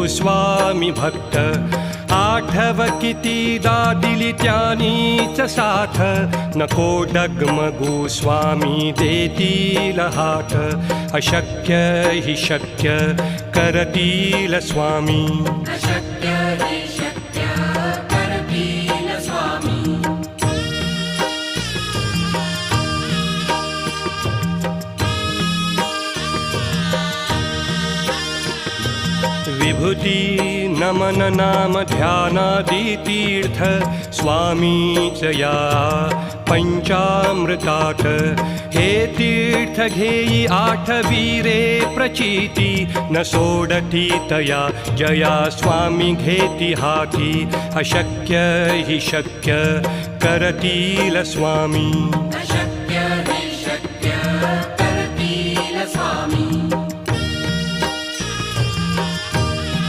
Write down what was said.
स्वामी भक्त आठव कितीदा दिली त्यानीच साथ नको डगमगू स्वामी देतील हात अशक्य हि शक्य करतील स्वामी अशक्य हि शक्य करतील स्वामी विभूती नमन नाम ध्यानादि तीर्थ स्वामीच या पंचामृतात हे तीर्थ घेई आठवीरे प्रचिती न सोडती तया जया स्वामी घेती हाती अशक्य हि शक्य करतील स्वामी अशक्य